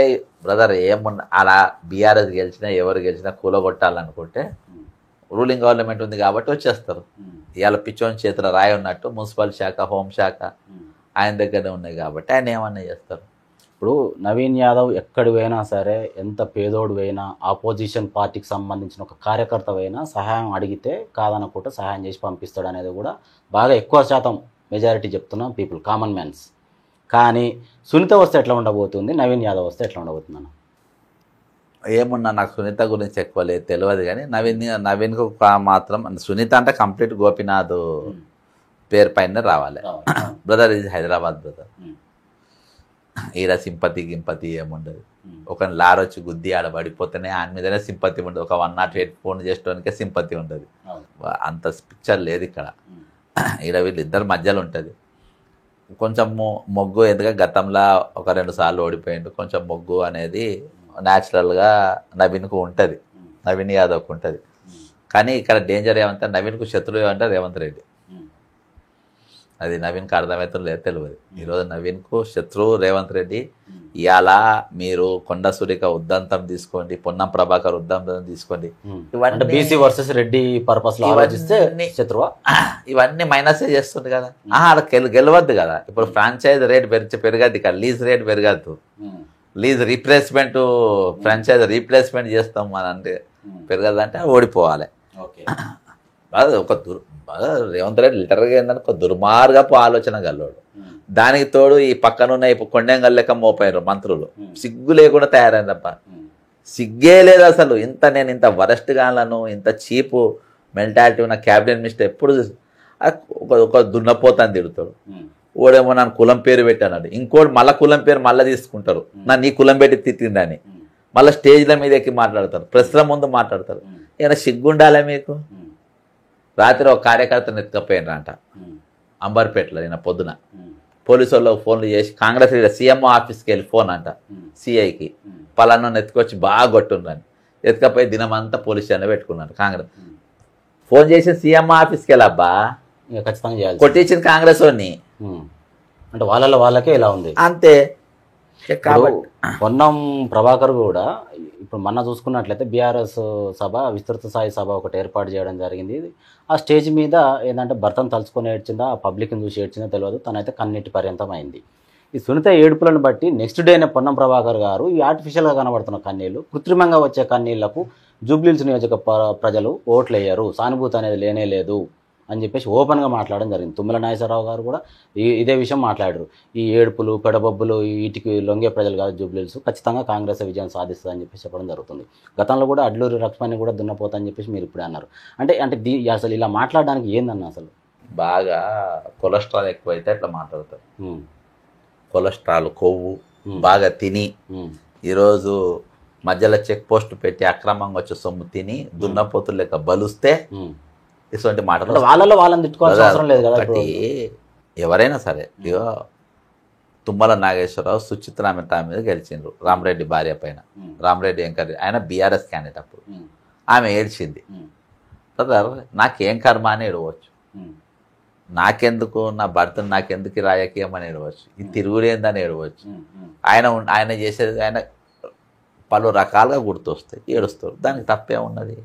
బ్రదర్ ఏమున్నా అలా బీఆర్ఎస్ గెలిచినా ఎవరు గెలిచినా కూలగొట్టాలనుకుంటే రూలింగ్ గవర్నమెంట్ ఉంది కాబట్టి వచ్చేస్తారు. ఇవాళ పిచ్చోని చేతిలో రాయి ఉన్నట్టు మున్సిపల్ శాఖ, హోంశాఖ ఆయన దగ్గరనే ఉన్నాయి కాబట్టి ఆయన ఏమన్నా చేస్తారు. ఇప్పుడు నవీన్ యాదవ్ ఎక్కడి పోయినా సరే, ఎంత పేదోడు పోయినా, ఆపోజిషన్ పార్టీకి సంబంధించిన ఒక కార్యకర్త అయినా సహాయం అడిగితే కాదనుకుంటే సహాయం చేసి పంపిస్తాడు అనేది కూడా బాగా ఎక్కువ శాతం మెజారిటీ చెప్తున్న పీపుల్, కామన్ మ్యాన్స్. కానీ సునీత వస్తే ఎట్లా ఉండబోతుంది, నవీన్ యాదవ్ వస్తే ఎట్లా ఉండబోతుంది అన్న? ఏమున్నా నాకు సునీత గురించి ఎక్కువ లేదు తెలియదు. కానీ నవీన్కు మాత్రం సునీత అంటే కంప్లీట్ గోపీనాథ్ పేరు పైన రావాలి. బ్రదర్ ఇది హైదరాబాద్ బ్రదర్, ఈడ సింపతి గింపతి ఏముండదు. ఒక లారీ వచ్చి గుద్ది ఆడ పడిపోతేనే ఆయన మీదనే సింపతి ఉండదు. ఒక 108 ఫోన్ చేసుకోవడానికే సింపతి ఉండదు. అంత పిక్చర్ లేదు ఇక్కడ. ఈడ వీళ్ళిద్దరు మధ్యలో ఉంటుంది కొంచెం మొగ్గు. ఎందుకంటే గతంలో ఒక 2 సార్లు ఓడిపోయిండు. కొంచెం మొగ్గు అనేది న్యాచురల్గా నవీన్కు ఉంటుంది, నవీన్ యాదవ్కు ఉంటుంది. కానీ ఇక్కడ డేంజర్ ఏమంటే నవీన్కు శత్రువు ఏమంటే రేవంత్ రెడ్డి. అది నవీన్కి అర్థమవుతుంది లేదు తెలియదు. ఈరోజు నవీన్కు శత్రువు రేవంత్ రెడ్డి. ఇవాళ మీరు కొండ సురేఖ ఉద్దంతం తీసుకోండి, పొన్నం ప్రభాకర్ ఉద్దంతం తీసుకోండి, ఇవన్నీ బీసీ వర్సెస్ రెడ్డి పర్పస్ లో ఆలోచిస్తే శత్రువా ఇవన్నీ మైనసే చేస్తుంది కదా. అలా గెలవద్దు కదా. ఇప్పుడు ఫ్రాంచైజ్ రేట్ పెరగద్దు, ఇక్కడ లీజ్ రేట్ పెరగద్దు. లీజ్ రీప్లేస్మెంట్, ఫ్రాంచైజ్ రీప్లేస్మెంట్ చేస్తాం అని అంటే పెరగదంటే ఓడిపోవాలి. ఒక రేవంత్ రెడ్డి లిటరల్గా ఏంటంటే ఒక దుర్మార్గపు ఆలోచన గల్లోడు. దానికి తోడు ఈ పక్కనున్న ఇప్పుడు కొండెంగల్ లెక్క మోపారు మంత్రులు, సిగ్గు లేకుండా తయారైంది తప్ప సిగ్గే లేదు అసలు. నేను ఇంత వరస్ట్ గాలను, ఇంత చీపు మెంటాలిటీ ఉన్న క్యాబినెట్ మినిస్టర్ ఎప్పుడు ఒక దున్నపోతాను తిడుతాడు. ఓడేమో నన్ను కులం పేరు పెట్టాడు, ఇంకోటి మళ్ళీ కులం పేరు మళ్ళీ తీసుకుంటారు, నన్ను నీ కులం పెట్టి తిట్టిండని మళ్ళీ స్టేజ్ల మీద ఎక్కి మాట్లాడతారు, ప్రెస్ల ముందు మాట్లాడతారు. ఏమైనా సిగ్గుండాలే మీకు? రాత్రి ఒక కార్యకర్తను ఎత్తుకపోయినారంట అంబర్పేటలో నిన్న పొద్దున. పోలీసు వాళ్ళకి ఫోన్లు చేసి కాంగ్రెస్ సీఎంఓ ఆఫీస్కి వెళ్ళి ఫోన్ అంట సిఐకి, పలానా ఎత్తుకొచ్చి బాగా కొట్టుండ్రని. ఎత్తుకపోయి దినమంతా పోలీస్ స్టేషన్లో పెట్టుకున్నారు కాంగ్రెస్. ఫోన్ చేసి సీఎంఓ ఆఫీస్కి వెళ్ళబ్బా, ఇక ఖచ్చితంగా చేయాలి. కొట్టించింది కాంగ్రెస్ వాడిని. అంటే వాళ్ళకే ఇలా ఉంది అంతే. పొన్నం ప్రభాకర్ కూడా ఇప్పుడు మొన్న చూసుకున్నట్లయితే బీఆర్ఎస్ సభ, విస్తృత స్థాయి సభ ఒకటి ఏర్పాటు చేయడం జరిగింది. ఆ స్టేజ్ మీద ఏంటంటే భర్తను తలుచుకొని ఏడ్చిందా, ఆ పబ్లిక్ని చూసి ఏడ్చిందో తెలియదు, తనైతే కన్నీటి పర్యంతం అయింది. ఈ సునీత ఏడుపులను బట్టి నెక్స్ట్ డేనే పొన్నం ప్రభాకర్ గారు ఈ ఆర్టిఫిషియల్గా కనబడుతున్న కన్నీళ్లు, కృత్రిమంగా వచ్చే కన్నీళ్లకు జూబ్లీహిల్స్ నియోజక ప్రజలు ఓట్లు వేయరు, సానుభూతి అనేది లేనే లేదు అని చెప్పేసి ఓపెన్గా మాట్లాడడం జరిగింది. తుమ్మల నాగేశ్వరరావు గారు కూడా ఇదే విషయం మాట్లాడారు. ఈ ఏడుపులు, పెడబొబ్బులు వీటికి లొంగే ప్రజలు కాదు జూబ్లీహిల్స్, ఖచ్చితంగా కాంగ్రెస్ విజయం సాధిస్తుంది అని చెప్పేసి చెప్పడం జరుగుతుంది. గతంలో కూడా అడ్లూరి లక్ష్మణ్ని కూడా దున్నపోతా అని చెప్పేసి మీరు ఇప్పుడే అన్నారు. అంటే అసలు ఇలా మాట్లాడడానికి ఏందన్న అసలు? బాగా కొలెస్ట్రాల్ ఎక్కువైతే అట్లా మాట్లాడతారు. కొలెస్ట్రాల్, కొవ్వు బాగా తిని ఈరోజు మధ్యలో చెక్ పోస్ట్ పెట్టి అక్రమంగా వచ్చే సొమ్ము తిని దున్నపోతులు లెక్క బలుస్తే ఇటువంటి మాటలు వాళ్ళని తిట్టుకోవాల్సిన అవసరం లేదు కదా. ఎవరైనా సరే, ఇగో తుమ్మల నాగేశ్వరరావు సుచిత్ర మీద గెలిచిండ్రు రామరెడ్డి భార్య పైన. రామరెడ్డి ఎంకరేజ్, ఆయన బీఆర్ఎస్ క్యాండిడేట్ అప్పుడు. ఆమె ఏడ్చింది. బ్రదర్ నాకేం కర్మ అని ఏడవచ్చు, నాకెందుకు నా భర్తను నాకెందుకు రాజకీయం అని ఏడవచ్చు, ఇది తిరుగులేందని ఏడవచ్చు. ఆయన చేసేది ఆయన పలు రకాలుగా గుర్తొస్తాయి, ఏడుస్తారు. దానికి తప్పే ఉన్నది.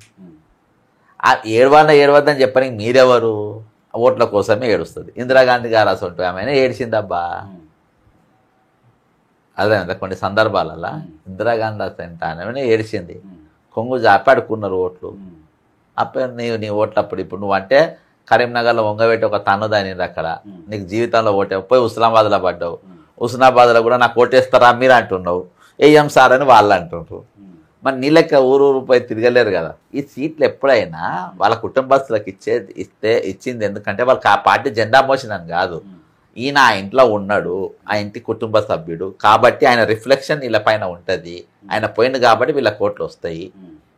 ఏడవద్దని చెప్పడానికి మీరెవరు? ఓట్ల కోసమే ఏడుస్తుంది. ఇందిరాగాంధీ గారు అసలు ఆమె ఏడిచిందబ్బా. అదే కొన్ని సందర్భాలలో ఇందిరాగాంధీ ఆమె ఏడిచింది. కొంగు జాపాడుకున్నారు ఓట్లు. అప్పుడు నీ ఓట్లు అప్పుడు ఇప్పుడు నువ్వు అంటే కరీంనగర్లో వంగబెట్టి ఒక తన్నుదాని అక్కడ నీకు జీవితంలో ఓటే పోయి హుస్నాబాద్లో పడ్డావు. హుస్నాబాద్లో కూడా నాకు ఓటేస్తారా మీరు అంటున్నావు, ఏఎం సార్ అని వాళ్ళు అంటున్నారు. మరి నీ లెక్క ఊరు పోయి తిరగలేరు కదా. ఈ సీట్లు ఎప్పుడైనా వాళ్ళ కుటుంబస్తులకు ఇచ్చింది ఎందుకంటే వాళ్ళకి ఆ పార్టీ జెండా మోసిందని కాదు, ఈయన ఆ ఇంట్లో ఉన్నాడు, ఆ ఇంటి కుటుంబ సభ్యుడు కాబట్టి ఆయన రిఫ్లెక్షన్ వీళ్ళ పైన ఉంటుంది, ఆయన పోయింది కాబట్టి వీళ్ళ కోట్లు వస్తాయి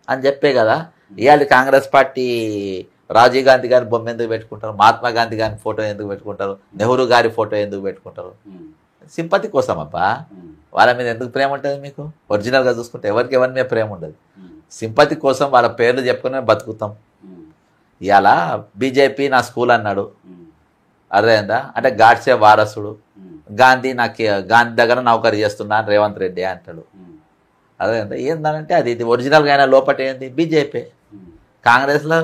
అని చెప్పే కదా. ఇవాళ కాంగ్రెస్ పార్టీ రాజీవ్ గాంధీ గారి బొమ్మ ఎందుకు పెట్టుకుంటారు, మహాత్మా గాంధీ గారి ఫోటో ఎందుకు పెట్టుకుంటారు, నెహ్రూ గారి ఫోటో ఎందుకు పెట్టుకుంటారు? సింపతి కోసం అబ్బా. వాళ్ళ మీద ఎందుకు ప్రేమ ఉంటుంది మీకు? ఒరిజినల్గా చూసుకుంటే ఎవరికి ఎవరి మీద ప్రేమ ఉండదు. సింపతి కోసం వాళ్ళ పేర్లు చెప్పుకుని బతుకుతాం. ఇవాళ బీజేపీ నా స్కూల్ అన్నాడు, అర్థమైందా? అంటే గాడ్సే వారసుడు. గాంధీ దగ్గర నౌకరీ చేస్తున్నా రేవంత్ రెడ్డి అంటాడు. అర్థమైందా? ఏందనంటే ఇది ఒరిజినల్గా అయినా లోపట ఏంది బీజేపీ. కాంగ్రెస్లో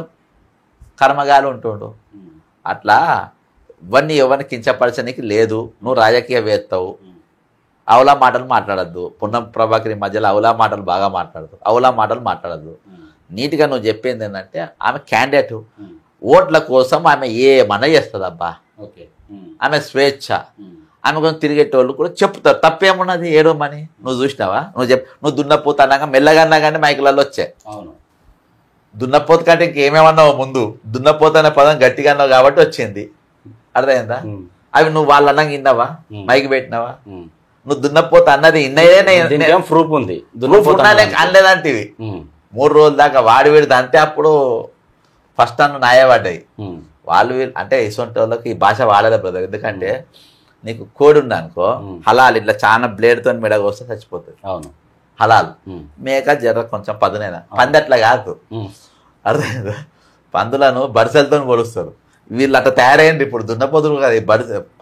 కర్మగాలు ఉంటుండు. అట్లా ఇవన్నీ ఎవరిని కించపరచడానికి లేదు. నువ్వు రాజకీయవేత్తవు, అవులా మాటలు మాట్లాడద్దు. పొన్నం ప్రభాకర్ మధ్యలో అవులా మాటలు బాగా మాట్లాడదు, అవులా మాటలు మాట్లాడద్దు. నీట్గా నువ్వు చెప్పింది ఏంటంటే ఆమె క్యాండిడేట్, ఓట్ల కోసం ఆమె ఏమన్నా చేస్తుంది అబ్బా. ఆమె స్వేచ్ఛ. ఆమె కొంచెం తిరిగేటోళ్ళు కూడా చెప్తారు, తప్పేమున్నది ఏడోమని. నువ్వు చూసినావా? నువ్వు దున్నపోతు అన్నాక మెల్లగా అన్నా కానీ మైకులలో వచ్చాయి. దున్నపోతు కంటే ఇంకేమేమన్నావు ముందు? దున్నపోతు అనే పదం గట్టిగా అన్నావు కాబట్టి వచ్చింది. అర్థమైందా? అవి నువ్వు వాళ్ళు అన్నాక ఇన్నావా? మైకి పెట్టినావా? నువ్వు దున్నపోతు అన్నది ప్రూఫ్ ఉంది, అనలేదంటివి. 3 రోజుల దాకా వాడి వీడిది అంతే. అప్పుడు ఫస్ట్ అన్న నాయబడ్డాయి వాళ్ళు వీళ్ళు. అంటే ఇటువంటి వాళ్ళకి ఈ భాష వాడలే బ్రదర్. ఎందుకంటే నీకు కోడి ఉంది అనుకో, హలాల్ ఇట్లా చాలా బ్లేడ్తో మెడగా వస్తే చచ్చిపోతుంది. అవును, హలాల్. మేక జర కొంచెం పదునైనా. పంది అట్లా కాదు, అర్థమైందా? పందులను బరిసెలతో పొలుస్తారు. వీళ్ళు అట్లా తయారైంది. ఇప్పుడు దున్నపోతులు కాదు,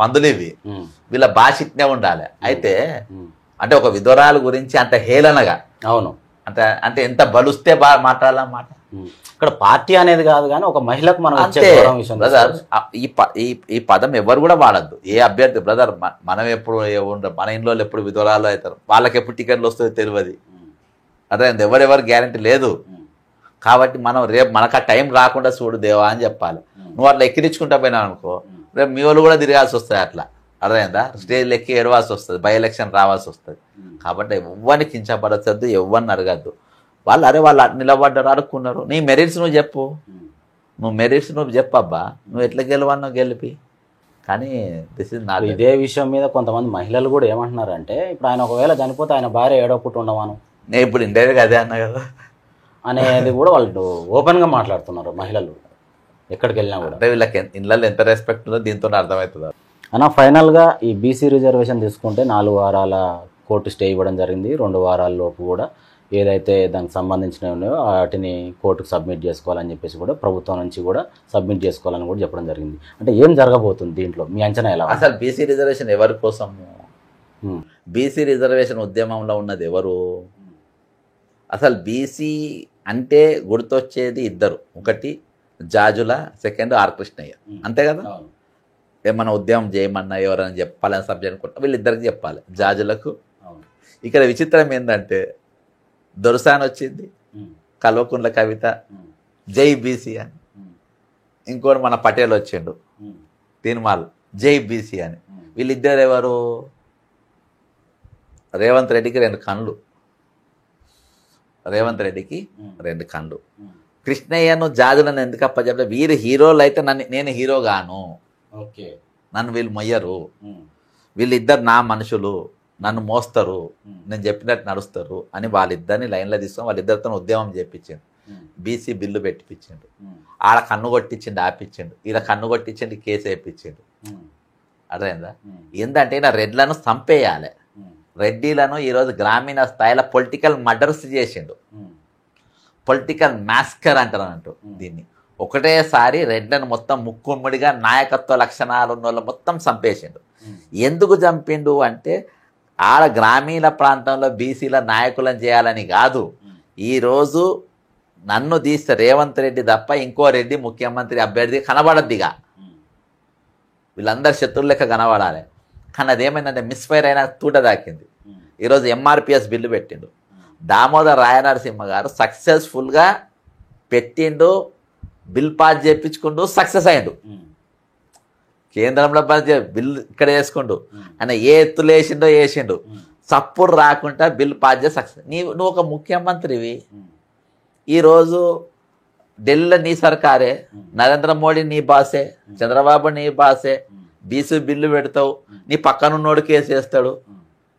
పందులు ఇవి. వీళ్ళ భాష ఇట్నే ఉండాలి. అయితే అంటే ఒక విధురాల గురించి అంత హేళనగా, అవును, అంటే ఎంత బలుస్తే బాగా మాట్లాడాలన్నమాట. ఇక్కడ పార్టీ అనేది కాదు కానీ ఒక మహిళకు మనం బ్రదర్ ఈ పదం ఎవరు కూడా వాడద్దు. ఏ అభ్యర్థి బ్రదర్ మనం ఎప్పుడు మన ఇంట్లో ఎప్పుడు విధురాలు అవుతారు, వాళ్ళకి ఎప్పుడు టికెట్లు వస్తుందో తెలియదు. అదే ఎవరెవరు గ్యారంటీ లేదు. కాబట్టి మనం రేపు మనకు ఆ టైం రాకుండా చూడు దేవా అని చెప్పాలి. నువ్వు అట్లా ఎక్కిరించుకుంటా పోయినావు అనుకో, రేపు మీ వాళ్ళు కూడా తిరగాల్సి వస్తుంది. అట్లా అర్థమైందా? స్టేజ్లు ఎక్కి ఏడవాల్సి వస్తుంది, బై ఎలక్షన్ రావాల్సి వస్తుంది. కాబట్టి ఎవరిని కించపరచద్దు, ఎవరిని అడగద్దు. వాళ్ళు నిలబడ్డారు, అడుక్కున్నారు. నీ మెరిట్స్ నువ్వు చెప్పు, నువ్వు చెప్పబ్బా. నువ్వు ఎట్లా గెలవన్నావు గెలిపి. కానీ దిస్ ఇస్ నాట్. ఇదే విషయం మీద కొంతమంది మహిళలు కూడా ఏమంటున్నారంటే, ఇప్పుడు ఆయన ఒకవేళ చనిపోతే ఆయన భార్య ఏడవకుండా ఉండవాను. నేను ఇప్పుడు ఇండైరెక్ట్గా అదే అన్నా కదా అనేది కూడా వాళ్ళు ఓపెన్గా మాట్లాడుతున్నారు మహిళలు. ఎక్కడికి వెళ్ళినా కూడా. అంటే వీళ్ళకి ఇళ్ళల్లో ఎంత రెస్పెక్ట్ ఉందో దీంతో అర్థమవుతుంది. అన్న ఫైనల్గా ఈ బీసీ రిజర్వేషన్ తీసుకుంటే 4 వారాల కోర్టు స్టే ఇవ్వడం జరిగింది. 2 వారాల లోపు కూడా ఏదైతే దానికి సంబంధించినవి ఉన్నాయో వాటిని కోర్టుకు సబ్మిట్ చేసుకోవాలని చెప్పేసి కూడా ప్రభుత్వం నుంచి కూడా సబ్మిట్ చేసుకోవాలని కూడా చెప్పడం జరిగింది. అంటే ఏం జరగబోతుంది దీంట్లో మీ అంచనా ఎలా? అసలు బీసీ రిజర్వేషన్ ఎవరి కోసము? బీసీ రిజర్వేషన్ ఉద్యమంలో ఉన్నది ఎవరు? అసలు బీసీ అంటే గుర్తొచ్చేది ఇద్దరు, ఒకటి జాజుల, సెకండ్ ఆర్ కృష్ణయ్య, అంతే కదా. ఏమన్నా ఉద్యమం చేయమన్నా ఎవరైనా చెప్పాలని సబ్జెక్ట్ అనుకుంటా వీళ్ళిద్దరికి చెప్పాలి, జాజులకు. ఇక్కడ విచిత్రం ఏంటంటే దొరసాని వచ్చింది, కల్వకుంట్ల కవిత జై బీసీ అని, ఇంకోటి మన పటేల్ వచ్చిండు తీన్మాల్ జై బీసీ అని. వీళ్ళిద్దరు ఎవరు? రేవంత్ రెడ్డికి 2 కళ్ళు, రేవంత్ రెడ్డికి 2 కళ్ళు. కృష్ణయ్యను జాజులను ఎందుకు అప్పచెప్పలే? వీరు హీరోలు అయితే నేను హీరో గాను, నన్ను వీళ్ళు మొయ్యరు, వీళ్ళిద్దరు నా మనుషులు, నన్ను మోస్తారు, నేను చెప్పినట్టు నడుస్తారు అని వాళ్ళిద్దరిని లైన్లో తీసుకొని వాళ్ళిద్దరితో ఉద్యమం చేయించిండు. బీసీ బిల్లు పెట్టిపించిండు, ఆడ కన్ను కొట్టించిండు ఆపించిండు, ఈడ కన్ను కొట్టించిండు కేసు వేయించిండు. అర్థమైందా? ఏంటంటే ఈయన రెడ్లను చంపేయాలి, రెడ్డిలను ఈరోజు గ్రామీణ స్థాయిలో పొలిటికల్ మర్డర్స్ చేసిండు, పొలిటికల్ మ్యాస్కర్ అంటారు అన్నట్టు దీన్ని. ఒకటేసారి రెడ్లను మొత్తం ముక్కుమ్మడిగా నాయకత్వ లక్షణాలు ఉన్న వాళ్ళు మొత్తం చంపేసిండు. ఎందుకు చంపిండు అంటే ఆడ గ్రామీణ ప్రాంతంలో బీసీల నాయకులను చేయాలని కాదు, ఈరోజు నన్ను తీస్తే రేవంత్ రెడ్డి తప్ప ఇంకో రెడ్డి ముఖ్యమంత్రి అభ్యర్థి కనబడద్దిగా, వీళ్ళందరూ శత్రువులు లెక్క కనబడాలి. కానీ అదేమైందంటే మిస్ఫైర్ అయినా తూట దాకింది. ఈరోజు ఎంఆర్పిఎస్ బిల్లు పెట్టిండు, దామోదర్ రాయనరసింహ గారు సక్సెస్ఫుల్గా పెట్టిండు, బిల్ పాస్ చేయించుకుంటూ సక్సెస్ అయ్యిండు. కేంద్రంలో బిల్లు ఇక్కడ వేసుకుండు, ఆయన ఏ ఎత్తులు వేసిండు, సప్పుడు రాకుండా బిల్ పాస్ చేసి సక్సెస్. నువ్వు ఒక ముఖ్యమంత్రివి, ఈరోజు ఢిల్లీలో నీ సర్కారే, నరేంద్ర మోడీ నీ బాసే, చంద్రబాబు నీ బాసే, బీసీ బిల్లు పెడతావు, నీ పక్కనున్నోడు కేసు వేస్తాడు,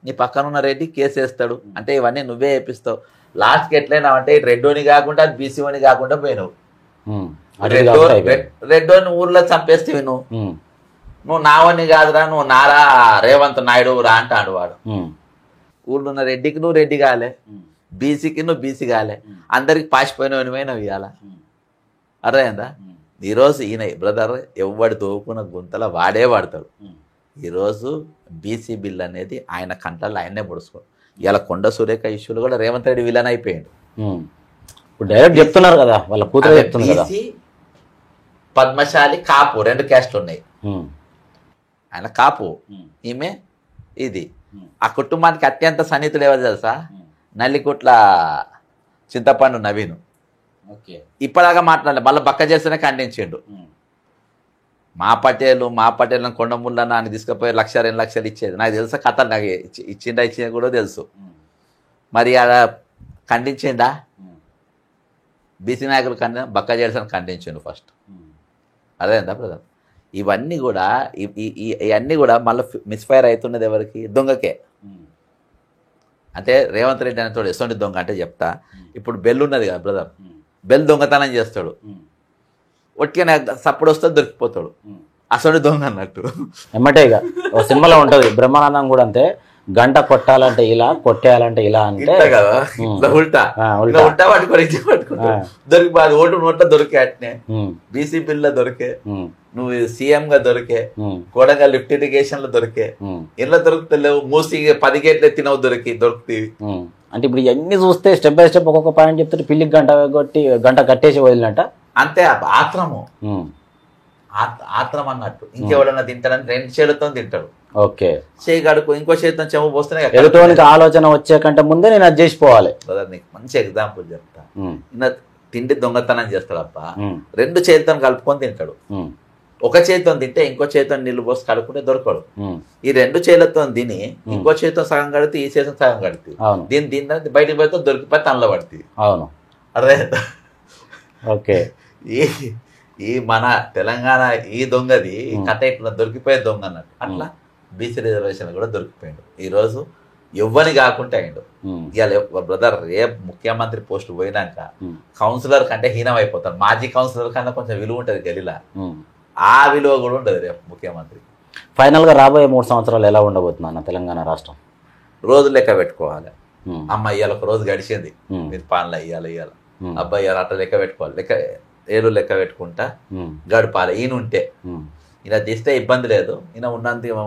నీ పక్కనున్న రెడ్డి కేసు వేస్తాడు, అంటే ఇవన్నీ నువ్వే వేపిస్తావు. లాస్ట్కి ఎట్లయినా అంటే రెడ్డోని కాకుండా బీసీఓని కాకుండా పోయినావు, రెడ్డోని ఊర్లో చంపేస్తేవి నువ్వు నావని కాదురా, నువ్వు నారా రేవంత్ నాయుడు రా అంటాడు వాడు. ఊళ్ళో ఉన్న రెడ్డికి నువ్వు రెడ్డి కాలే, బీసీకి నువ్వు బీసీ కాలే, అందరికి పాసిపోయినవి ఇవాళ. అర్థమైందా? ఈరోజు ఈయన బ్రదర్ ఎవడు తోపున గుంతల వాడే వాడతాడు. ఈరోజు బీసీ బిల్ అనేది ఆయన కంటల్లో ఆయనే పొడుచుకోడు. ఇలా కొండ సురేఖ ఇష్యూలు కూడా రేవంత్ రెడ్డి విలన్ అయిపోయాడు. డైరెక్ట్ చెప్తున్నారు కదా, వాళ్ళ కూతురు చెప్తున్నారు కదా. బీసీ, పద్మశాలి, కాపు 2 క్యాస్ట్లు ఉన్నాయి. ఆయన కాపు, ఈమె ఇది. ఆ కుటుంబానికి అత్యంత సన్నిహితుడు ఎవరు తెలుసా? నల్లికుట్ల చింతపండు నవీను. ఇప్పటిదాకా మాట్లాడలే, మళ్ళీ బక్క చేస్తేనే ఖండించిండు. మా పటేలను కొండముళ్ళన్న అని తీసుకుపోయి 1,00,000 2 లక్షలు ఇచ్చేది నాకు తెలుసా, కథలు నాకు ఇచ్చిందా కూడా తెలుసు. మరి ఆడ ఖండించిండా? బీసీ నాయకులు బక్క చేయాల్సిన ఖండించిండు ఫస్ట్. అదేందా బ్రదర్? ఇవన్నీ కూడా మళ్ళీ మిస్ఫైర్ అవుతున్నది ఎవరికి? దొంగకే. అంటే రేవంత్ రెడ్డి అనేతోడు ఎసోంటి దొంగ అంటే చెప్తా. ఇప్పుడు బెల్ ఉన్నది కదా బ్రదర్, బెల్ దొంగతనం చేస్తాడు, ఒట్టిగా సప్పుడు వస్తే దొరికిపోతాడు, అసలు దొంగ అన్నట్టు. ఎమ్మటే ఇక ఒక సినిమాలో ఉంటుంది, బ్రహ్మానందం కూడా అంతే, గంట కొట్టాలంటే ఇలా, కొట్టేయాలంటే ఇలా అంటే ఉల్టా పట్టుకుంటా దొరికి ఓటు నోట్ల దొరికే, అట్నే బీసీ బిల్ దొరికే, నువ్వు సీఎం గా దొరికే, కోడంగా లిఫ్ట్ ఇరిగేషన్ లో దొరికే, ఇలా దొరుకుతలేవు, మూసి 10 గేట్లు ఎత్తినవు దొరుకుతాయి. అంటే ఇప్పుడు ఇవన్నీ చూస్తే స్టెప్ బై స్టెప్ ఒక్కొక్క పాయింట్ చెప్తారు, పిల్లికి గంట కట్టేసి వదిలినట్ట. అంతే ఆత్రము, ఆత్రం అన్నట్టు. ఇంకెవడన్నా తింటాడని 2 చేతులతో తింటాడు. ఓకే, చేయి కడుకు, ఇంకో చేతితో చెమ్ము పోస్తేనే ఎదుటోనికి ఆలోచన వచ్చే కంటే ముందే నేను అది చేసిపోవాలి. నీకు మంచి ఎగ్జాంపుల్ చెప్తా. తిండి దొంగతనం చేస్తాడప్ప, 2 చేతులతో కలుపుకొని తింటాడు. ఒక చేతితో తింటే ఇంకో చేతితో నీళ్లు పోసి కడుక్కుంటే దొరకడు. ఈ 2 చేతులతో తిని ఇంకో చేతితో సగం కడితే ఈ చేతితో సగం కడుతుంది, దీని బయటకు పోతే దొరికిపోయి తనలో పడుతుంది. అవును, అదే. ఓకే, ఈ మన తెలంగాణ ఈ దొంగది కథ ఇట్లా దొరికిపోయే దొంగ అన్నట్టు. అట్లా బీసీ రిజర్వేషన్ కూడా దొరికిపోయాడు. ఈరోజు ఎవ్వని కాకుంటే అయిండు. ఉమ్, ఇవాళ బ్రదర్ రేపు ముఖ్యమంత్రి పోస్ట్ పోయినాక కౌన్సిలర్ కంటే హీనం అయిపోతాడు. మాజీ కౌన్సిలర్ కన్నా కొంచెం విలువ ఉంటుంది గలీలా, ఉమ్. ఆ విలువ కూడా ఉండదు రేపు ముఖ్యమంత్రి. ఫైనల్గా రాబోయే 3 సంవత్సరాలు ఎలా ఉండబోతుంది అన్న తెలంగాణ రాష్ట్రం? రోజు లెక్క పెట్టుకోవాలి. ఉమ్, అమ్మ ఇవాళ ఒక రోజు గడిచింది, ఉమ్, మీరు పాలన ఇవ్వాలి ఉమ్, అబ్బాయి ఇవాళ అట్లా లెక్క పెట్టుకోవాలి. ఏళ్ళు లెక్క పెట్టుకుంటా ఉమ్, గడపాలి. ఈయన ఉంటే ఉమ్, ఈయన తీస్తే ఇబ్బంది లేదు. ఈయన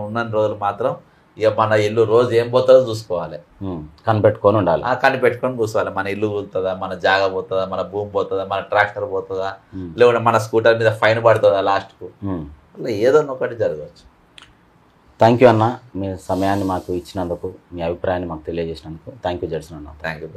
ఉన్న రోజులు మాత్రం ఇక మన ఇల్లు రోజు ఏం పోతుందో చూసుకోవాలి, ఉమ్. కనిపెట్టుకొని ఉండాలి. కనిపెట్టుకొని కూర్చోవాలి. మన ఇల్లు పోతుందా, మన జాగా పోతుందా, మన భూమి పోతుందా, మన ట్రాక్టర్ పోతుందా, ఉమ్, లేకుంటే మన స్కూటర్ మీద ఫైన్ పడుతుందా లాస్ట్కు, ఉమ్. అట్లా ఏదో ఒకటి జరగవచ్చు. థ్యాంక్ యూ అన్న, మీ సమయాన్ని మాకు ఇచ్చినందుకు, మీ అభిప్రాయాన్ని మాకు తెలియజేసినందుకు థ్యాంక్ యూ జడ్సన్ అన్న. Thank you.